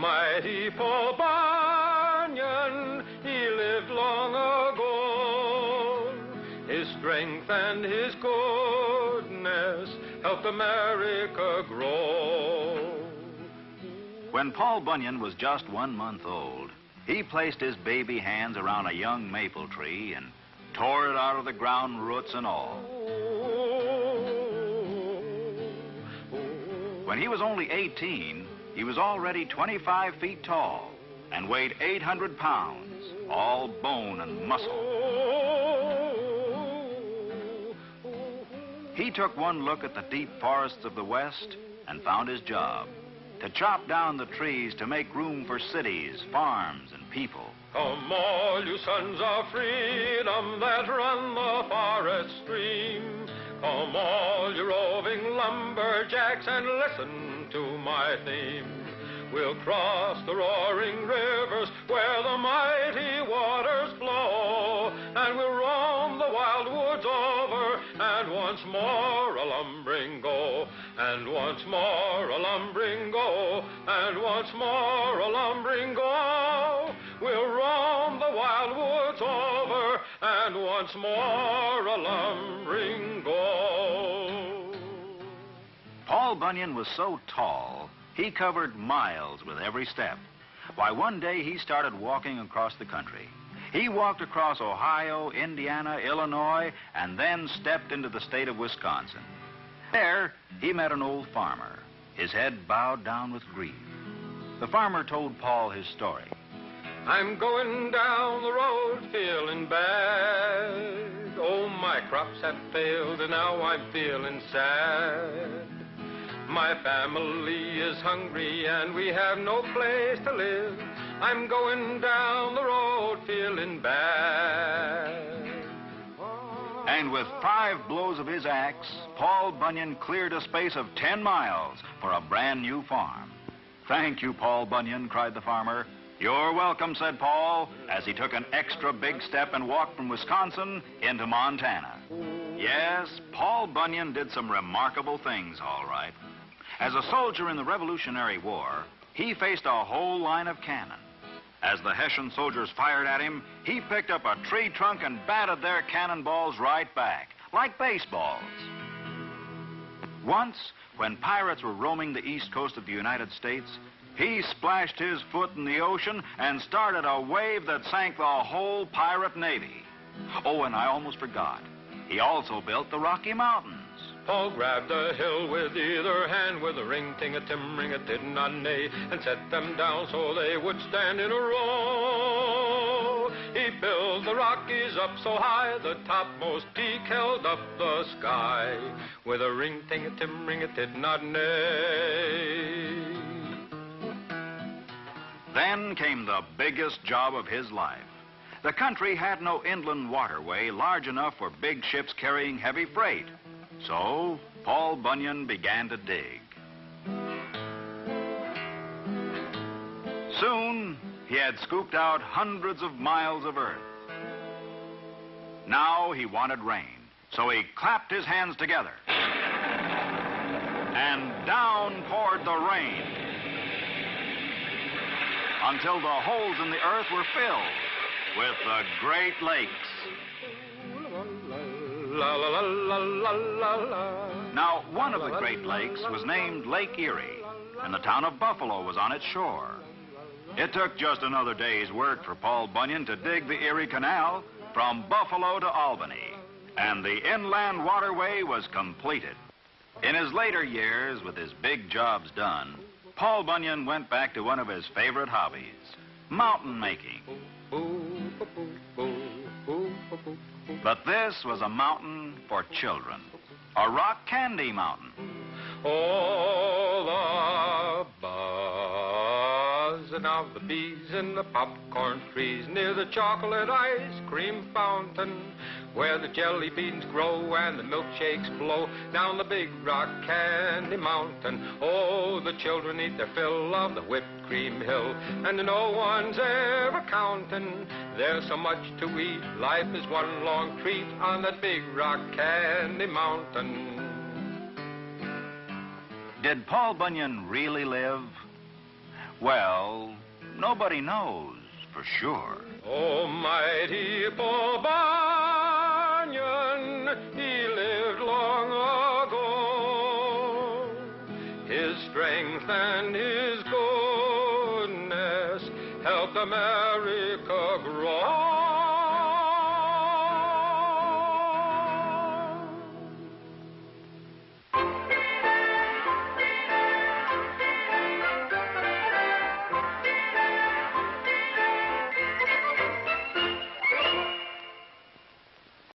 mighty Paul Bunyan, he lived long ago. His strength and his goodness helped America grow. When Paul Bunyan was just 1 month old, he placed his baby hands around a young maple tree and tore it out of the ground, roots and all. When he was only 18, he was already 25 feet tall and weighed 800 pounds, all bone and muscle. He took one look at the deep forests of the West and found his job: to chop down the trees to make room for cities, farms, and people. Come all you sons of freedom that run the forest stream. Come all you roving lumberjacks and listen to my theme. We'll cross the roaring rivers where the mighty waters flow, and we'll roam the wild woods over, and once more a lumbering go, and once more a lumbering go, and once more a lumbering go. We'll roam the wild woods over, and once more a lumbering go. Paul Bunyan was so tall, he covered miles with every step. Why, one day he started walking across the country. He walked across Ohio, Indiana, Illinois, and then stepped into the state of Wisconsin. There, he met an old farmer, his head bowed down with grief. The farmer told Paul his story. I'm going down the road feeling bad. Oh, my crops have failed and now I'm feeling sad. My family is hungry and we have no place to live. I'm going down the road feeling bad. And with 5 blows of his axe, Paul Bunyan cleared a space of 10 miles for a brand new farm. "Thank you, Paul Bunyan," cried the farmer. "You're welcome," said Paul, as he took an extra big step and walked from Wisconsin into Montana. Yes, Paul Bunyan did some remarkable things, all right. As a soldier in the Revolutionary War, he faced a whole line of cannon. As the Hessian soldiers fired at him, he picked up a tree trunk and batted their cannonballs right back, like baseballs. Once, when pirates were roaming the east coast of the United States, he splashed his foot in the ocean and started a wave that sank the whole pirate navy. Oh, and I almost forgot. He also built the Rocky Mountains. Paul grabbed a hill with either hand with a ring-ting-a-tim-ring-a-tid-not-nay and set them down so they would stand in a row. He built the Rockies up so high the topmost peak held up the sky with a ring-ting-a-tim-ring-a-tid-not-nay. Then came the biggest job of his life. The country had no inland waterway large enough for big ships carrying heavy freight. So Paul Bunyan began to dig. Soon, he had scooped out hundreds of miles of earth. Now he wanted rain, so he clapped his hands together. And down poured the rain until the holes in the earth were filled with the Great Lakes. La, la, la, la, la, la, la. Now, one of the Great Lakes was named Lake Erie, and the town of Buffalo was on its shore. It took just another day's work for Paul Bunyan to dig the Erie Canal from Buffalo to Albany, and the inland waterway was completed. In his later years, with his big jobs done, Paul Bunyan went back to one of his favorite hobbies, mountain making. But this was a mountain for children, a rock candy mountain. Oh, the buzzing of the bees in the popcorn trees near the chocolate ice cream fountain, where the jelly beans grow and the milkshakes flow down the big rock candy mountain. Oh, the children eat their fill of the whipped cream hill, and no one's ever counting. There's so much to eat, life is one long treat on that big rock candy mountain. Did Paul Bunyan really live? Well, nobody knows for sure. Oh, mighty Paul Bunyan, he lived long ago. His strength and his goodness helped America grow.